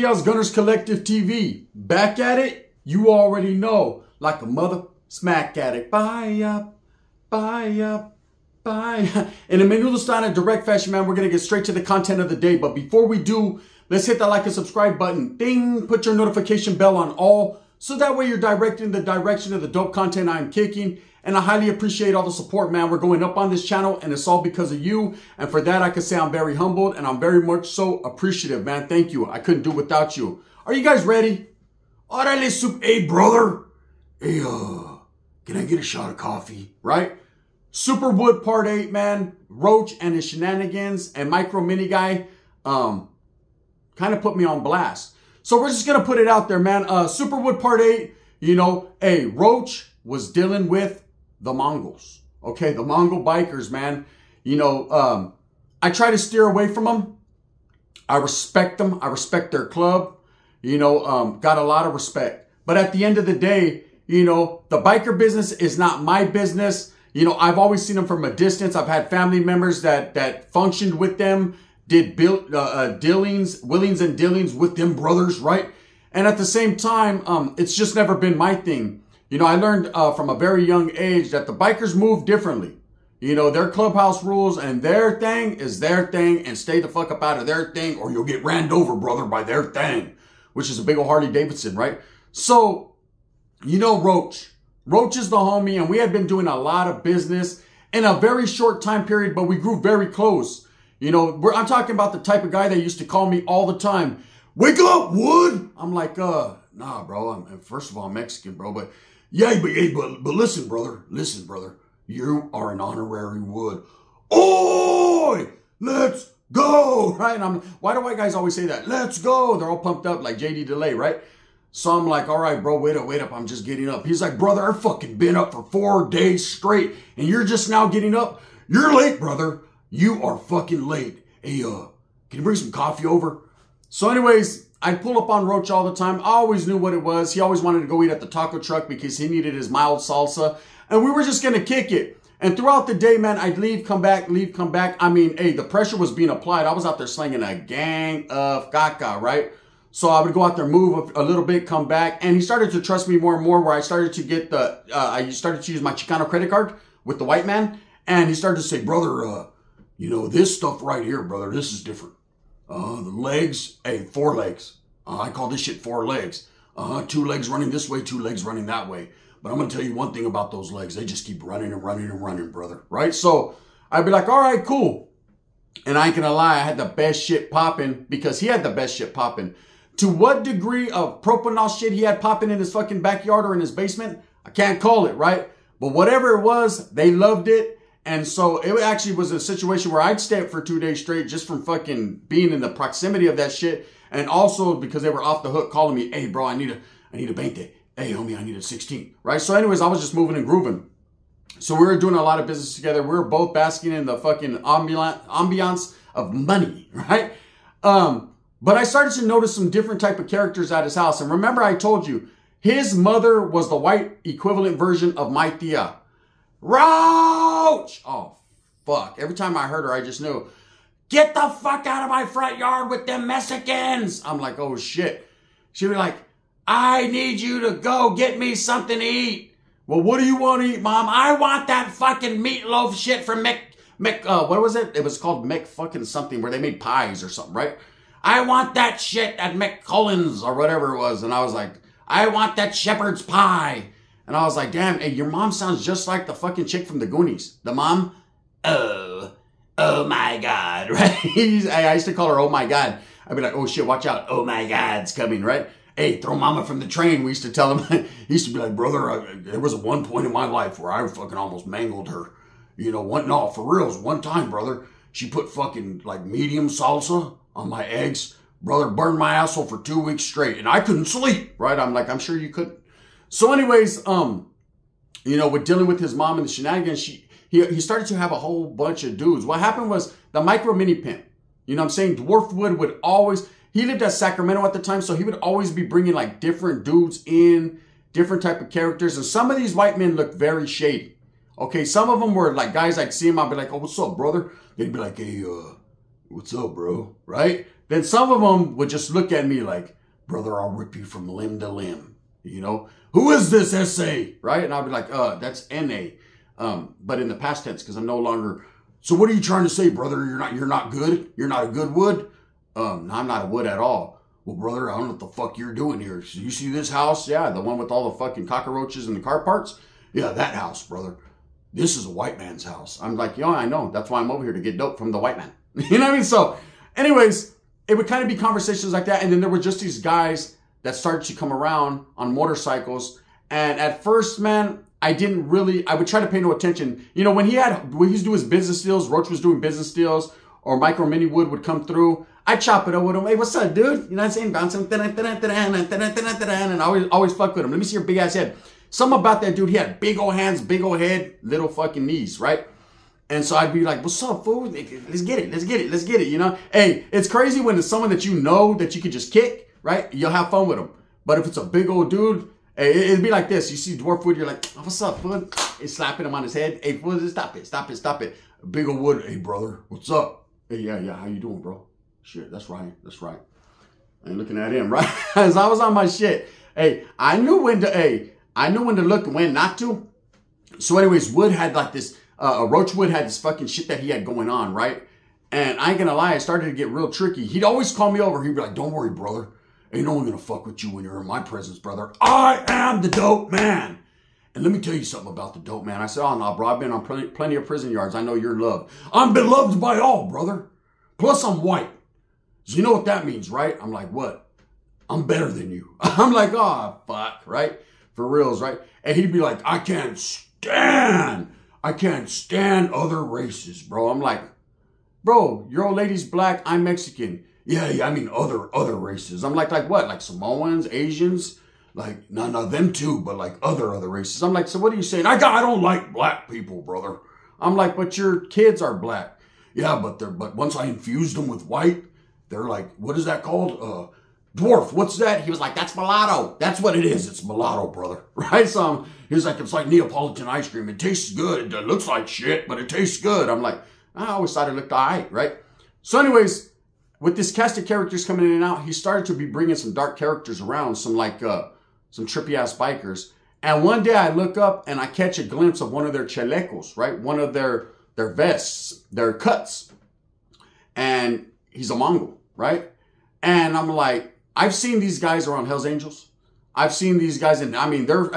Diaz Gunners Collective TV. Back at it, you already know. Like a mother smack addict. Bye up, bye up, bye. In a menudo style and direct fashion, man, we're going to get straight to the content of the day. But before we do, let's hit that like and subscribe button. Ding, put your notification bell on all. So that way you're directed in the direction of the dope content I'm kicking. And I highly appreciate all the support, man. We're going up on this channel, and it's all because of you. And for that, I can say I'm very humbled, and I'm very much so appreciative, man. Thank you. I couldn't do it without you. Are you guys ready? Orale, hey, brother. Hey, can I get a shot of coffee? Right? Superwood Part 8, man. Roach and his shenanigans and Micro Mini Guy kind of put me on blast. So we're just going to put it out there, man. Superwood Part 8, you know, hey, Roach was dealing with the Mongols. Okay, the Mongol bikers, man. You know, I try to steer away from them. I respect them. I respect their club. You know, got a lot of respect. But at the end of the day, you know, the biker business is not my business. You know, I've always seen them from a distance. I've had family members that functioned with them, did willings and dealings with them brothers, right? And at the same time, it's just never been my thing. You know, I learned from a very young age that the bikers move differently. You know, their clubhouse rules and their thing is their thing, and stay the fuck up out of their thing or you'll get ran over, brother, by their thing, which is a big old Harley Davidson, right? So, you know, Roach is the homie, and we had been doing a lot of business in a very short time period, but we grew very close. You know, I'm talking about the type of guy that used to call me all the time, "Wake up, Wood." I'm like, nah, bro. First of all, I'm Mexican, bro, but yeah, but listen, brother. Listen, brother. You are an honorary Wood. Oi! Let's go! Right? And why do white guys always say that? Let's go! They're all pumped up like JD Delay, right? So I'm like, all right, bro, wait up. I'm just getting up. He's like, brother, I've fucking been up for 4 days straight, and you're just now getting up? You're late, brother. You are fucking late. Hey, can you bring some coffee over? So anyways, I'd pull up on Roach all the time. I always knew what it was. He always wanted to go eat at the taco truck because he needed his mild salsa. And we were just going to kick it. And throughout the day, man, I'd leave, come back. I mean, hey, the pressure was being applied. I was out there slinging a gang of caca, right? So I would go out there, move a little bit, come back. And he started to trust me more and more, where I started to get I started to use my Chicano credit card with the white man. And he started to say, brother, you know, this stuff right here, brother, this is different. The legs, hey, 4 legs. I call this shit 4 legs. 2 legs running this way, 2 legs running that way. But I'm going to tell you one thing about those legs. They just keep running and running and running, brother. Right? So I'd be like, all right, cool. And I ain't going to lie, I had the best shit popping because he had the best shit popping. To what degree of propanol shit he had popping in his fucking backyard or in his basement, I can't call it, right? But whatever it was, they loved it. And so it actually was a situation where I'd stay up for 2 days straight just from fucking being in the proximity of that shit. And also because they were off the hook calling me, hey, bro, I need a 20. Hey, homie, I need a 16. Right? So anyways, I was just moving and grooving. So we were doing a lot of business together. We were both basking in the fucking ambiance of money, right? But I started to notice some different type of characters at his house. And remember, I told you, his mother was the white equivalent version of my tia. Roach! Oh, fuck. Every time I heard her, I just knew, get the fuck out of my front yard with them Mexicans. I'm like, oh, shit. She'd be like, I need you to go get me something to eat. Well, what do you want to eat, Mom? I want that fucking meatloaf shit from what was it? It was called Mick fucking something, where they made pies or something, right? I want that shit at McCullen's or whatever it was. And I was like, I want that shepherd's pie. And I was like, damn, hey, your mom sounds just like the fucking chick from the Goonies. The mom, oh my God, right? I used to call her, oh my God. I'd be like, oh shit, watch out. Oh my God, it's coming, right? Hey, throw mama from the train. We used to tell him, he used to be like, brother, there was one point in my life where I fucking almost mangled her. You know, no, for reals, one time, brother, she put fucking like medium salsa on my eggs. Brother, burned my asshole for 2 weeks straight and I couldn't sleep, right? I'm like, I'm sure you couldn't. So anyways, you know, with dealing with his mom and the shenanigans, he started to have a whole bunch of dudes. What happened was the Micro Mini Pimp, you know what I'm saying? Dwarfwood would always, he lived at Sacramento at the time, so he would always be bringing like different dudes in, different type of characters. And some of these white men looked very shady. Okay, some of them were like guys I'd see him, I'd be like, oh, what's up, brother? They'd be like, hey, what's up, bro? Right? Then some of them would just look at me like, brother, I'll rip you from limb to limb. You know, who is this SA? Right? And I'll be like, that's NA. But in the past tense, because I'm no longer. So what are you trying to say, brother? You're not good? You're not a good wood? No, I'm not a wood at all. Well, brother, I don't know what the fuck you're doing here. So you see this house? Yeah, the one with all the fucking cockroaches and the car parts? Yeah, that house, brother. This is a white man's house. I'm like, yeah, I know. That's why I'm over here, to get dope from the white man. You know what I mean? So anyways, it would kind of be conversations like that. And then there were just these guys that started to come around on motorcycles. And at first, man, I would try to pay no attention. You know, when he's doing his business deals, Roach was doing business deals, or Micro Mini Wood would come through, I'd chop it up with him. Hey, what's up, dude? You know what I'm saying? Bouncing, and I always fuck with him. Let me see your big ass head. Something about that dude, he had big old hands, big old head, little fucking knees, right? And so I'd be like, what's up, fool? Let's get it, you know? Hey, it's crazy when it's someone that you know that you could just kick, right? You'll have fun with them. But if it's a big old dude, hey, it'd be like this. You see Dwarf Wood, you're like, oh, what's up, fool? He's slapping him on his head. Hey, fool, stop it. Big old Wood, hey, brother, what's up? Hey, yeah, how you doing, bro? Shit, that's right. I ain't looking at him, right? As I was on my shit. Hey, I knew when to look and when not to. So anyways, Wood had like this, Roach Wood had this fucking shit that he had going on, right? And I ain't gonna lie, it started to get real tricky. He'd always call me over. He'd be like, don't worry, brother. Ain't no one gonna fuck with you when you're in my presence, brother. I am the dope man. And let me tell you something about the dope man. I said, oh no, bro, I've been on plenty of prison yards. I know you're loved. I'm beloved by all, brother. Plus I'm white. So you know what that means, right? I'm like, what? I'm better than you. I'm like, oh, fuck, right? For reals, right? And he'd be like, I can't stand other races, bro. I'm like, bro, your old lady's black, I'm Mexican. Yeah, I mean other races. I'm like what? Like Samoans, Asians? Like, no, them too, but like other races. I'm like, so what are you saying? I don't like black people, brother. I'm like, but your kids are black. Yeah, but once I infused them with white, they're like, what is that called? Dwarf, what's that? He was like, that's mulatto. That's what it is. It's mulatto, brother. Right? So he was like, it's like Neapolitan ice cream. It tastes good. It looks like shit, but it tastes good. I'm like, I always thought it looked all right, right? So anyways, with this cast of characters coming in and out, he started to be bringing some dark characters around, some trippy ass bikers. And one day I look up and I catch a glimpse of one of their chalecos, right? One of their vests, their cuts. And he's a Mongol, right? And I'm like, I've seen these guys around Hell's Angels. I've seen these guys, and I mean, they're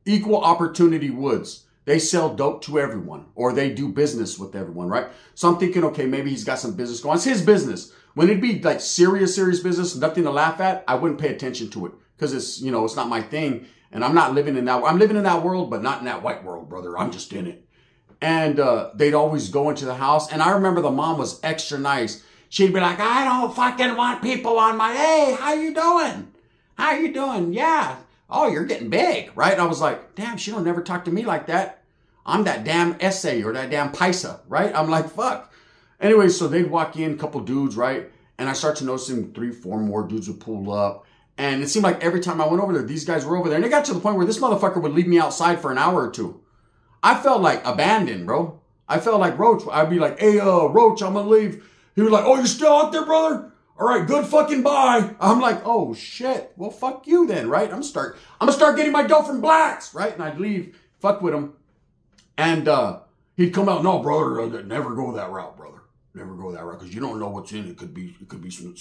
equal opportunity woods. They sell dope to everyone, or they do business with everyone, right? So I'm thinking, okay, maybe he's got some business going on. It's his business. When it'd be like serious business, nothing to laugh at, I wouldn't pay attention to it because it's, you know, it's not my thing. And I'm not living in that. I'm living in that world, but not in that white world, brother. I'm just in it. And they'd always go into the house. And I remember the mom was extra nice. She'd be like, I don't fucking want people on my, hey, how you doing? How you doing? Yeah. Oh, you're getting big, right? And I was like, damn, she don't never talk to me like that. I'm that damn essay or that damn paisa, right? I'm like, fuck. Anyway, so they'd walk in, a couple dudes, right? And I start to noticing 3, 4 more dudes would pull up. And it seemed like every time I went over there, these guys were over there. And it got to the point where this motherfucker would leave me outside for an hour or two. I felt like abandoned, bro. I felt like Roach. I'd be like, hey, Roach, I'm gonna leave. He was like, oh, you're still out there, brother? All right, good fucking bye. I'm like, oh, shit. Well, fuck you then, right? I'm gonna start getting my dough from blacks, right? And I'd leave, fuck with him. And he'd come out, no, brother, never go that route, brother. Never go that route, because you don't know what's in it. It could be some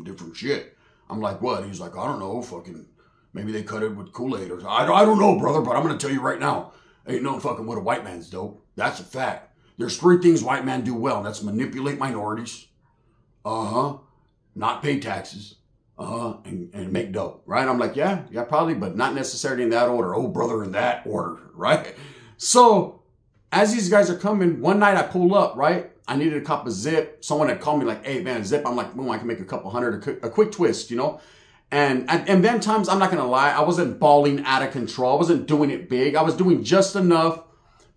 different shit. I'm like, what? He's like, I don't know, fucking, maybe they cut it with Kool-Aid or something. I don't know, brother, but I'm gonna tell you right now, ain't no fucking what a white man's dope. That's a fact. There's 3 things white men do well. That's manipulate minorities. Not pay taxes. And make dope. Right? I'm like, yeah, probably, but not necessarily in that order. Oh, brother, in that order. Right? So, as these guys are coming, one night I pull up, right? I needed a cup of zip. Someone had called me like, hey, man, zip. I'm like, boom, I can make a couple hundred, a quick twist, you know? And then times, I'm not going to lie, I wasn't balling out of control. I wasn't doing it big. I was doing just enough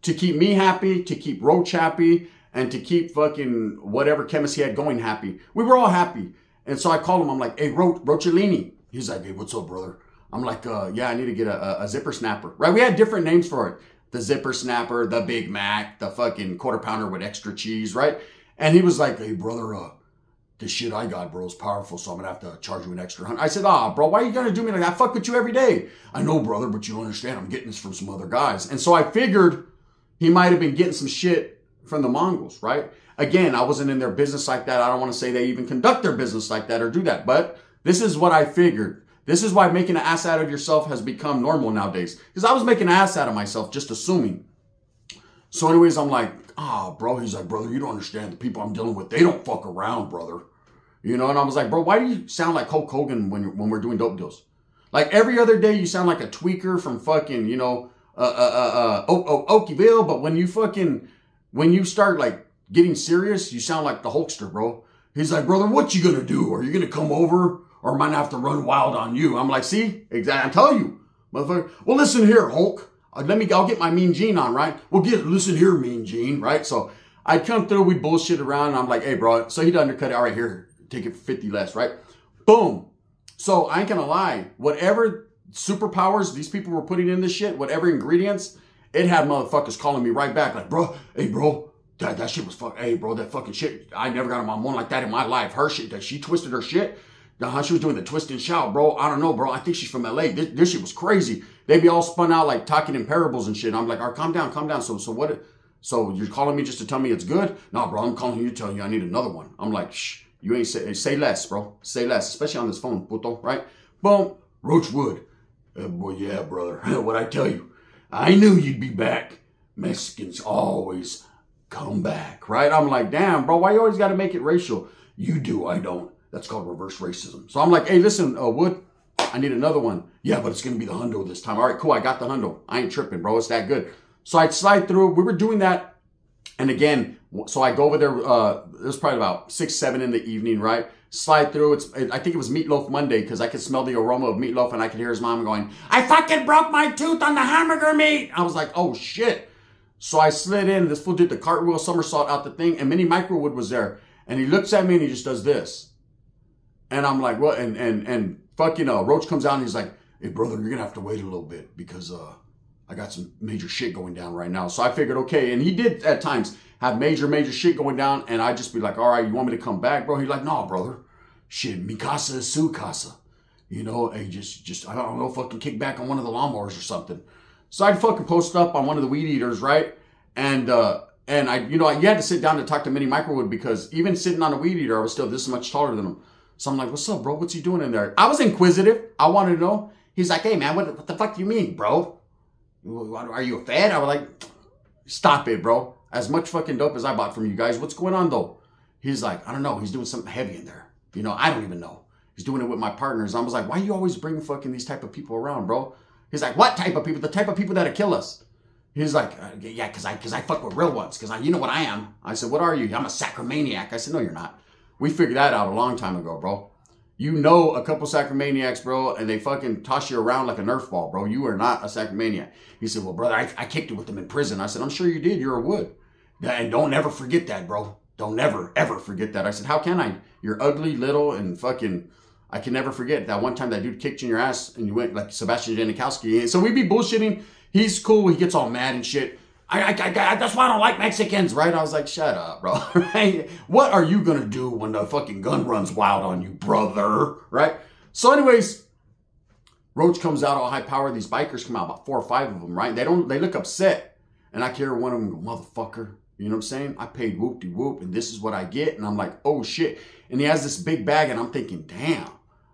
to keep me happy, to keep Roach happy, and to keep fucking whatever chemist he had going happy. We were all happy. And so I called him. I'm like, hey, Roachellini. He's like, hey, what's up, brother? I'm like, yeah, I need to get a zipper snapper. Right? We had different names for it. The zipper snapper, the Big Mac, the fucking quarter pounder with extra cheese, right? And he was like, hey, brother, this shit I got, bro, is powerful, so I'm going to have to charge you an extra $100. I said, bro, why are you going to do me like that? I fuck with you every day. I know, brother, but you don't understand. I'm getting this from some other guys. And so I figured he might have been getting some shit from the Mongols, right? Again, I wasn't in their business like that. I don't want to say they even conduct their business like that or do that. But this is what I figured. This is why making an ass out of yourself has become normal nowadays. Because I was making an ass out of myself, just assuming. So anyways, I'm like, bro. He's like, brother, you don't understand. The people I'm dealing with, they don't fuck around, brother. You know, and I was like, bro, why do you sound like Hulk Hogan when we're doing dope deals? Like every other day, you sound like a tweaker from fucking, you know, Okieville. But when you start like getting serious, you sound like the Hulkster, bro. He's like, brother, what you gonna do? Are you gonna come over, or am I gonna have to run wild on you? I'm like, see, exactly. I'm telling you, motherfucker. Well, listen here, Hulk. I'll get my Mean Gene on, right? Well, listen here, Mean Gene, right? So I'd come through, we'd bullshit around, and I'm like, hey, bro. So he'd undercut it. All right, here, take it for 50 less, right? Boom. So I ain't gonna lie. Whatever superpowers these people were putting in this shit, whatever ingredients, it had motherfuckers calling me right back, like, bro, hey, bro, that shit was fuck. Hey, bro, that fucking shit. I never got on one like that in my life. Her shit, that she twisted her shit. She was doing the twist and shout, bro. I don't know, bro. I think she's from LA. This shit was crazy. They be all spun out like talking in parables and shit. I'm like, all right, calm down, calm down. So what? So you're calling me just to tell me it's good? No, bro, I'm calling you to tell you I need another one. I'm like, shh, you ain't say less, bro. Say less, especially on this phone, puto, right? Boom, Roach Wood. Boy, yeah, brother. What I tell you, I knew you'd be back. Mexicans always come back, right? I'm like, damn, bro, why you always got to make it racial? You do, I don't. That's called reverse racism. So I'm like, hey, listen, Wood, I need another one. Yeah, but it's going to be the hundo this time. All right, cool. I got the hundo. I ain't tripping, bro. It's that good. So I'd slide through. We were doing that. And again, so I go over there. It was probably about 6, 7 in the evening, right? Slide through. I think it was Meatloaf Monday because I could smell the aroma of meatloaf and I could hear his mom going, I fucking broke my tooth on the hamburger meat. I was like, oh, shit. So I slid in. This fool did the cartwheel somersault out the thing. And Mini Microwood was there. And he looks at me and he just does this. And I'm like, what? And fucking Roach comes out and he's like, hey, brother, you're going to have to wait a little bit because I got some major shit going down right now. So I figured, okay. And he did at times have major shit going down. And I'd just be like, all right, you want me to come back, bro? He's like, no, brother. Shit, mi casa is su casa. You know, hey, just I don't know, fucking kick back on one of the lawnmowers or something. So I'd fucking post up on one of the weed eaters, right? And I, you know, you had to sit down to talk to Mini Microwood because even sitting on a weed eater, I was still this much taller than him. So I'm like, what's up, bro? What's he doing in there? I was inquisitive. I wanted to know. He's like, hey, man, what the fuck do you mean, bro? Are you a fed? I was like, stop it, bro. As much fucking dope as I bought from you guys. What's going on, though? He's like, I don't know. He's doing something heavy in there. You know, I don't even know. He's doing it with my partners. I was like, why you always bring fucking these type of people around, bro? He's like, what type of people? The type of people that'll kill us. He's like, yeah, because I fuck with real ones. Because you know what I am. I said, what are you? I'm a sacromaniac. I said, no, you're not. We figured that out a long time ago, bro. You know a couple sacromaniacs, bro, and they fucking toss you around like a Nerf ball, bro. You are not a sacromaniac. He said, well, brother, I kicked it with them in prison. I said, I'm sure you did. You're a Wood. And don't ever forget that, bro. Don't never, ever forget that. I said, how can I? You're ugly, little, and fucking... I can never forget that one time that dude kicked you in your ass and you went like Sebastian Janikowski. So we'd be bullshitting. He's cool. He gets all mad and shit. That's why I don't like Mexicans, right? I was like, shut up, bro. Right? What are you going to do when the fucking gun runs wild on you, brother? Right? So anyways, Roach comes out all high power. These bikers come out, about 4 or 5 of them, right? They look upset. And I can hear one of them go, motherfucker. You know what I'm saying? I paid whoop-de-whoop and this is what I get. And I'm like, oh shit. And he has this big bag and I'm thinking, damn,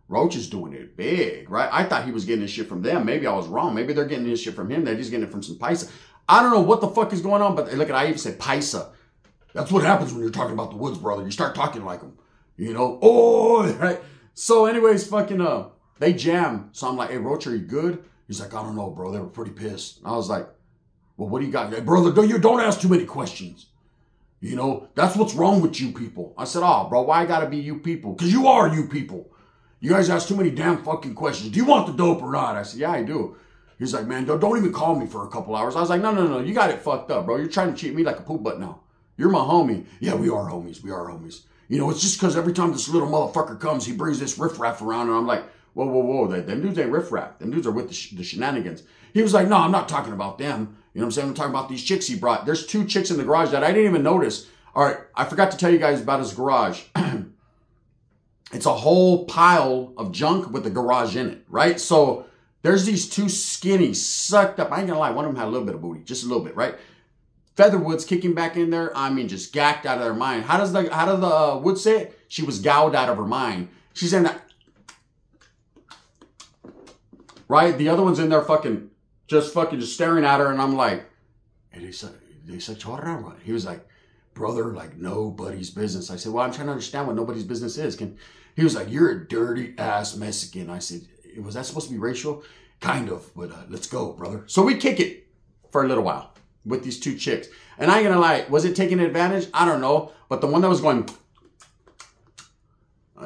Roach is doing it big, right? I thought he was getting his shit from them. Maybe I was wrong. Maybe they're getting his shit from him. They're just getting it from some paisa. I don't know what the fuck is going on, but look at, I even said paisa. That's what happens when you're talking about the Woods, brother. You start talking like them, you know? Oh, right? So anyways, fucking, they jam. So I'm like, hey, Roach, are you good? He's like, I don't know, bro. They were pretty pissed. I was like, well, what do you got? Hey, brother, don't ask too many questions. You know, that's what's wrong with you people. I said, oh, bro, why I gotta be you people? Because you are you people. You guys ask too many damn fucking questions. Do you want the dope or not? I said, yeah, I do. He's like, man, don't even call me for a couple hours. I was like, no, you got it fucked up, bro. You're trying to cheat me like a poop butt now. You're my homie. Yeah, we are homies. We are homies. You know, it's just because every time this little motherfucker comes, he brings this riffraff around, and I'm like, whoa. Them dudes ain't riffraff. Them dudes are with the shenanigans. He was like, no, I'm not talking about them. You know what I'm saying? I'm talking about these chicks he brought. There's 2 chicks in the garage that I didn't even notice. All right, I forgot to tell you guys about his garage. it's a whole pile of junk with the garage in it, right? So there's these two skinny, sucked up. I ain't gonna lie, one of them had a little bit of booty, just a little bit, right? Featherwood's kicking back in there. I mean, just gacked out of their mind. How does the Wood say it? She was gouged out of her mind. She's in that, right? The other one's in there just staring at her, and I'm like, and he said, he was like, brother, like nobody's business. I said, well, I'm trying to understand what nobody's business is. He was like, you're a dirty ass Mexican. I said, was that supposed to be racial? Kind of, but let's go, brother. So we kick it for a little while with these two chicks. And I ain't gonna lie, was it taking advantage? I don't know. But the one that was going,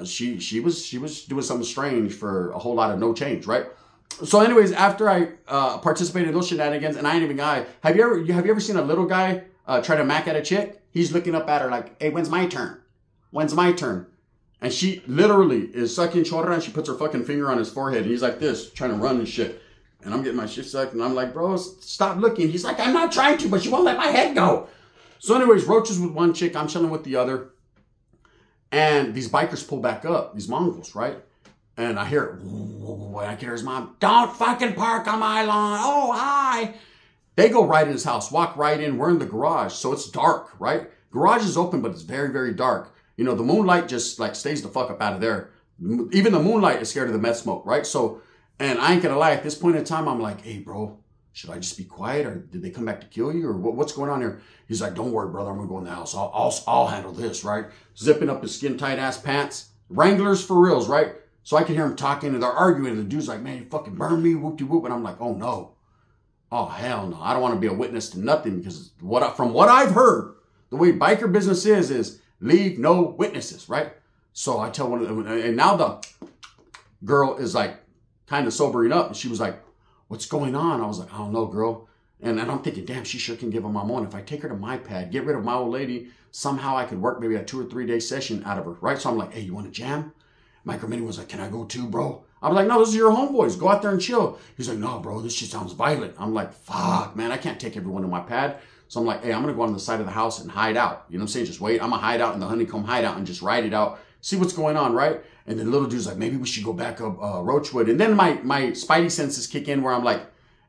she was doing something strange for a whole lot of no change, right? So anyways, after I participated in those shenanigans, and I ain't even guy, have you ever seen a little guy try to mac at a chick? He's looking up at her like, hey, when's my turn? When's my turn? And she literally is sucking chorra, and she puts her fucking finger on his forehead, and he's like this, trying to run and shit. And I'm getting my shit sucked, and I'm like, bro, stop looking. He's like, I'm not trying to, but she won't let my head go. So anyways, Roach is with one chick, I'm chilling with the other. And these bikers pull back up, these Mongols, right? And I hear it, I can hear his mom, don't fucking park on my lawn. Oh, hi. They go right in his house, walk right in. We're in the garage, so it's dark, right? Garage is open, but it's very, very dark. You know, the moonlight just like stays the fuck up out of there. Even the moonlight is scared of the meth smoke, right? So, and I ain't gonna lie, at this point in time, I'm like, hey, bro, should I just be quiet, or did they come back to kill you, or what's going on here? He's like, don't worry, brother, I'm gonna go in the house. I'll handle this, right? Zipping up his skin tight ass pants, Wranglers for reals, right? So I can hear him talking, and they're arguing, and the dude's like, man, you fucking burn me, whoop-de-whoop. And I'm like, oh, no. Oh, hell no. I don't want to be a witness to nothing, because from what I've heard, the way biker business is leave no witnesses, right? So I tell one of them, and now the girl is like kind of sobering up, and she was like, what's going on? I was like, I don't know, girl. And I'm thinking, damn, she sure can give him my money. If I take her to my pad, get rid of my old lady, somehow I could work maybe a 2 or 3 day session out of her, right? So I'm like, hey, you want to jam? Micro Mini was like, can I go too, bro? I was like, no, this is your homeboys. Go out there and chill. He's like, no, bro, this shit sounds violent. I'm like, fuck, man, I can't take everyone to my pad. So I'm like, hey, I'm going to go on the side of the house and hide out. You know what I'm saying? Just wait. I'm going to hide out in the honeycomb hideout and just ride it out. See what's going on, right? And then little dude's like, maybe we should go back up Roachwood. And then my spidey senses kick in where I'm like,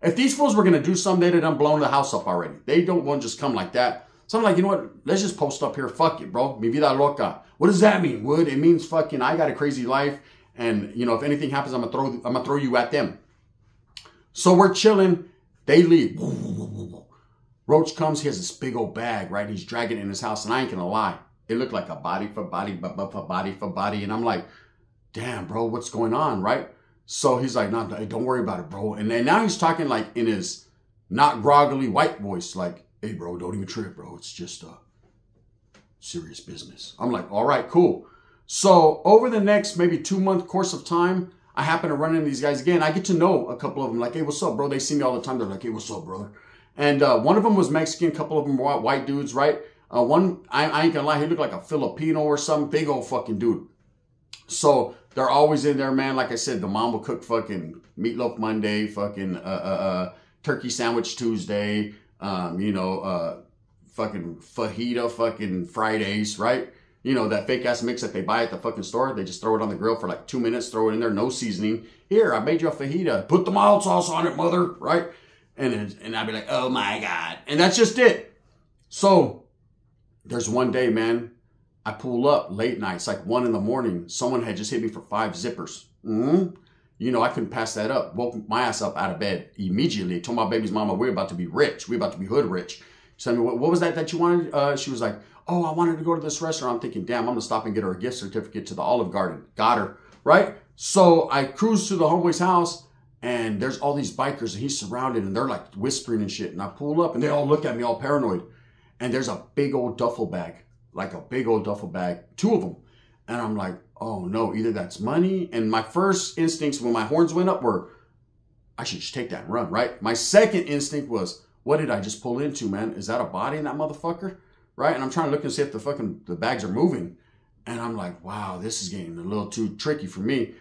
if these fools were going to do something, they'd have done blown the house up already. They don't want to just come like that. So I'm like, you know what? Let's just post up here. Fuck it, bro. Mi vida loca. What does that mean, Wood? It means fucking I got a crazy life. And, you know, if anything happens, I'm gonna throw you at them. So we're chilling. They leave. Roach comes. He has this big old bag, right? He's dragging it in his house. And I ain't gonna lie. It looked like a body for body, for body for body. And I'm like, damn, bro, what's going on, right? So he's like, no, don't worry about it, bro. And then now he's talking like in his not groggily white voice, like, hey, bro, don't even trip, bro. It's just serious business. I'm like, all right, cool. So over the next maybe 2-month course of time, I happen to run into these guys again. I get to know a couple of them, like, hey, what's up, bro? They see me all the time. They're like, hey, what's up, brother? And one of them was Mexican. A couple of them were white dudes, right? One, I ain't gonna lie, he looked like a Filipino or some big old fucking dude. So they're always in there, man. Like I said, the mom will cook fucking meatloaf Monday, fucking turkey sandwich Tuesday, you know, fucking fajita fucking Fridays, right? You know, that fake ass mix that they buy at the fucking store. They just throw it on the grill for like 2 minutes, throw it in there, no seasoning. Here, I made you a fajita. Put the mild sauce on it, mother, right? And I'd be like, oh my God. And that's just it. So there's one day, man, I pull up late night. It's like 1 in the morning. Someone had just hit me for 5 zippers. You know, I couldn't pass that up. Woke my ass up out of bed immediately. Told my baby's mama, we're about to be rich. We're about to be hood rich. She said, what was that you wanted? She was like, oh, I wanted to go to this restaurant. I'm thinking, damn, I'm going to stop and get her a gift certificate to the Olive Garden. Got her, right? So I cruise to the homeboy's house, and there's all these bikers, and he's surrounded, and they're like whispering and shit. And I pull up, and they all look at me all paranoid. And there's a big old duffel bag, like a big old duffel bag, 2 of them. And I'm like, oh no, either that's money. And my first instincts when my horns went up were, I should just take that and run, right? My second instinct was, what did I just pull into, man? Is that a body in that motherfucker? Right? And I'm trying to look and see if the bags are moving. And I'm like, wow, this is getting a little too tricky for me.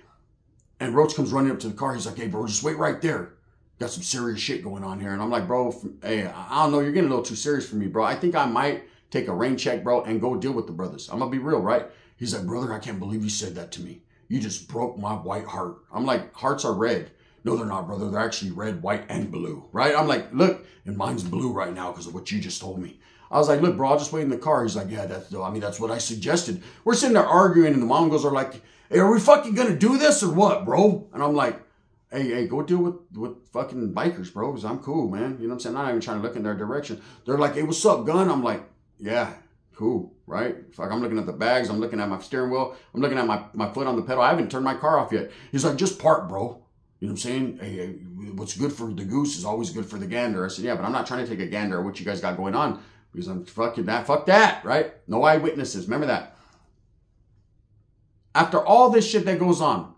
And Roach comes running up to the car. He's like, hey, bro, just wait right there. Got some serious shit going on here. And I'm like, bro, hey, I don't know. You're getting a little too serious for me, bro. I think I might take a rain check, bro, and go deal with the brothers. I'm going to be real, right? He's like, brother, I can't believe you said that to me. You just broke my white heart. I'm like, hearts are red. No, they're not, brother. They're actually red, white, and blue, right? I'm like, look, and mine's blue right now because of what you just told me. I was like, look, bro, I'll just wait in the car. He's like, yeah, that's what I suggested. We're sitting there arguing, and the Mongols are like, hey, are we fucking going to do this or what, bro? And I'm like, hey, go deal with fucking bikers, bro, because I'm cool, man. You know what I'm saying? I'm not even trying to look in their direction. They're like, hey, what's up, gun? I'm like, yeah, cool, right? Fuck, I'm looking at the bags. I'm looking at my steering wheel. I'm looking at my foot on the pedal. I haven't turned my car off yet. He's like, just park, bro. You know what I'm saying? Hey, what's good for the goose is always good for the gander. I said, yeah, but I'm not trying to take a gander at what you guys got going on because I'm fucking that. Fuck that, right? No eyewitnesses. Remember that. After all this shit that goes on,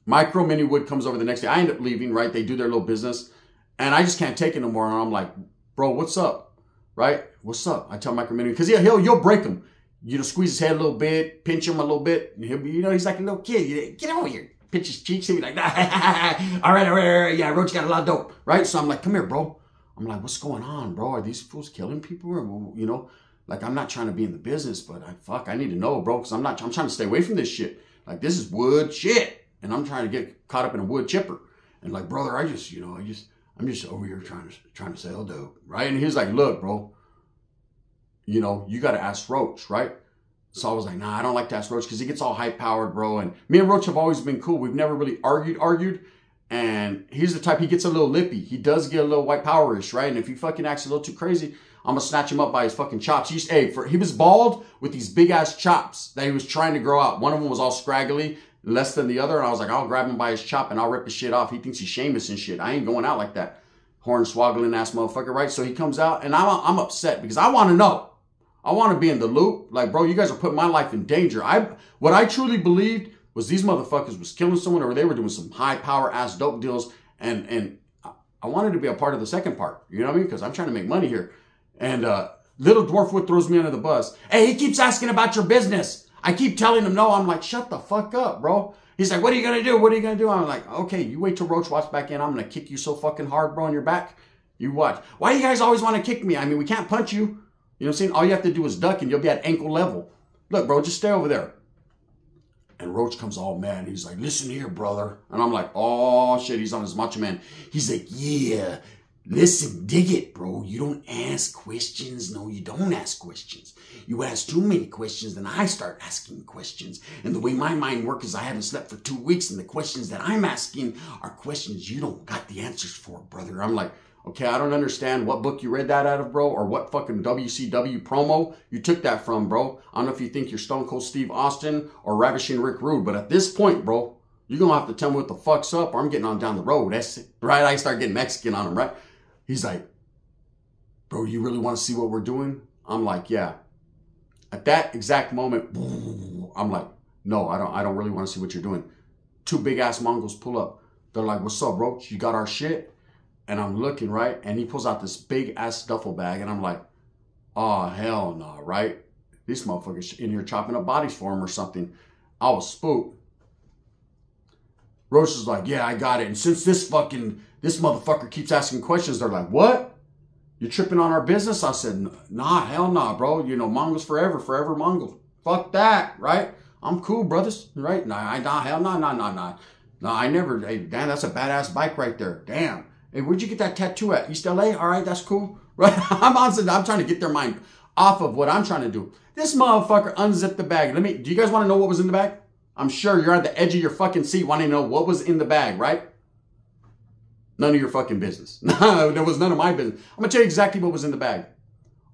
Micro Mini Wood comes over the next day. I end up leaving, right? They do their little business. And I just can't take it no more. And I'm like, bro, what's up? Right? What's up? I tell Micro Mini, because you'll break him. You know, squeeze his head a little bit, pinch him a little bit. And he'll be, you know, he's like a little kid. Get over here. Pinch his cheeks. He'll be like, all right. Yeah, Roach got a lot of dope. Right? So I'm like, come here, bro. I'm like, what's going on, bro? Are these fools killing people? Or, you know, like, I'm not trying to be in the business, but I need to know, bro, because I'm trying to stay away from this shit. Like, this is wood shit. And I'm trying to get caught up in a wood chipper. And like, brother, I'm just over here trying to sell dope, right? And he's like, look, bro, you know, you got to ask Roach, right? So I was like, nah, I don't like to ask Roach because he gets all high-powered, bro. And me and Roach have always been cool. We've never really argued. And he's the type, he gets a little lippy. He does get a little white power-ish, right? And if he fucking acts a little too crazy, I'm going to snatch him up by his fucking chops. He was bald with these big-ass chops that he was trying to grow out. One of them was all scraggly, less than the other. And I was like, I'll grab him by his chop and I'll rip his shit off. He thinks he's Sheamus and shit. I ain't going out like that. Horn-swaggling-ass motherfucker, right? So he comes out, and I'm upset because I want to know. I want to be in the loop. Like, bro, you guys are putting my life in danger. What I truly believed was these motherfuckers was killing someone or they were doing some high power ass dope deals. And I wanted to be a part of the second part. You know what I mean? Because I'm trying to make money here. And Little Dwarfwood throws me under the bus. Hey, he keeps asking about your business. I keep telling him no. I'm like, shut the fuck up, bro. He's like, what are you going to do? What are you going to do? I'm like, okay, you wait till Roach walks back in. I'm going to kick you so fucking hard, bro, on your back. You watch. Why do you guys always want to kick me? I mean, we can't punch you. You know what I'm saying? All you have to do is duck and you'll be at ankle level. Look, bro, just stay over there. And Roach comes all mad. He's like, listen here, brother. And I'm like, oh, shit, he's on his macho man. He's like, yeah, listen, dig it, bro. You don't ask questions. No, you don't ask questions. You ask too many questions, then I start asking questions. And the way my mind works is I haven't slept for 2 weeks, and the questions that I'm asking are questions you don't got the answers for, brother. I'm like, okay, I don't understand what book you read that out of, bro, or what fucking WCW promo you took that from, bro. I don't know if you think you're Stone Cold Steve Austin or Ravishing Rick Rude, but at this point, bro, you're going to have to tell me what the fuck's up or I'm getting on down the road. That's it, right? I start getting Mexican on him, right? He's like, bro, you really want to see what we're doing? I'm like, yeah. At that exact moment, I'm like, no, I don't really want to see what you're doing. 2 big-ass Mongols pull up. They're like, what's up, Roach? You got our shit? And I'm looking, right? And he pulls out this big-ass duffel bag. And I'm like, oh, hell no, right? These motherfuckers in here chopping up bodies for him or something. I was spooked. Roach is like, yeah, I got it. And since this motherfucker keeps asking questions, they're like, what? You tripping on our business? I said, nah, hell nah, bro. You know, Mongols forever Mongols. Fuck that, right? I'm cool, brothers, right? Nah, hell nah. Nah, I never, hey, damn, that's a badass bike right there. Damn. Hey, where'd you get that tattoo at? East LA? All right, that's cool. Right? I'm trying to get their mind off of what I'm trying to do. This motherfucker unzipped the bag. Do you guys want to know what was in the bag? I'm sure you're at the edge of your fucking seat wanting to know what was in the bag, right? None of your fucking business. No, there was none of my business. I'm going to tell you exactly what was in the bag.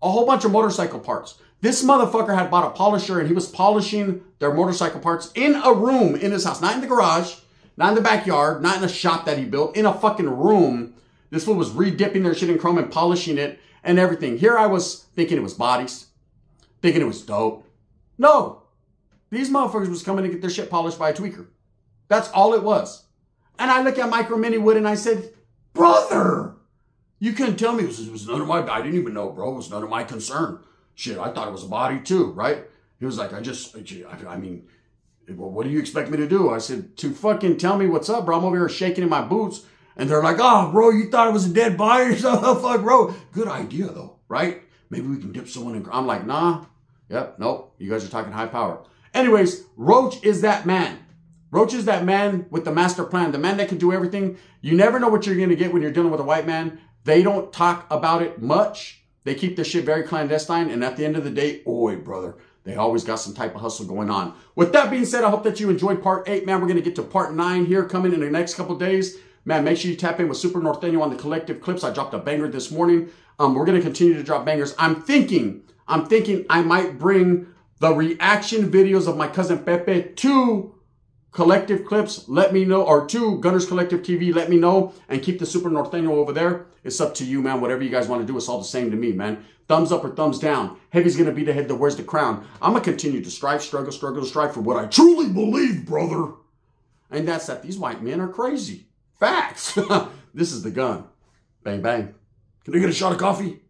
A whole bunch of motorcycle parts. This motherfucker had bought a polisher and he was polishing their motorcycle parts in a room in his house. Not in the garage, not in the backyard, not in a shop that he built, in a fucking room. This fool was re-dipping their shit in chrome and polishing it and everything. Here I was thinking it was bodies, thinking it was dope. No. These motherfuckers was coming to get their shit polished by a tweaker. That's all it was. And I look at Micro Mini Wood and I said, brother, you couldn't tell me. It was none of my, I didn't even know, bro. It was none of my concern. Shit, I thought it was a body too, right? He was like, I mean, well, what do you expect me to do? I said, to fucking tell me what's up, bro. I'm over here shaking in my boots. And they're like, oh, bro, you thought it was a dead body or something? Fuck, bro. Good idea, though, right? Maybe we can dip someone in. I'm like, nah. Yep, nope. You guys are talking high power. Anyways, Roach is that man. Roach is that man with the master plan, the man that can do everything. You never know what you're going to get when you're dealing with a white man. They don't talk about it much. They keep their shit very clandestine. And at the end of the day, oi, brother, they always got some type of hustle going on. With that being said, I hope that you enjoyed part 8, man. We're going to get to part 9 here coming in the next couple days. Man, make sure you tap in with Super Norteño on the collective clips. I dropped a banger this morning. We're going to continue to drop bangers. I'm thinking I might bring the reaction videos of my cousin Pepe to collective clips. Let me know, or to Gunners Collective TV. Let me know, and keep the Super Norteño over there. It's up to you, man. Whatever you guys want to do, it's all the same to me, man. Thumbs up or thumbs down. Heavy's going to be the head that wears the crown. I'm going to continue to strive, struggle to strive for what I truly believe, brother. And that's that these white men are crazy. Facts. This is the gun. Bang, bang. Can I get a shot of coffee?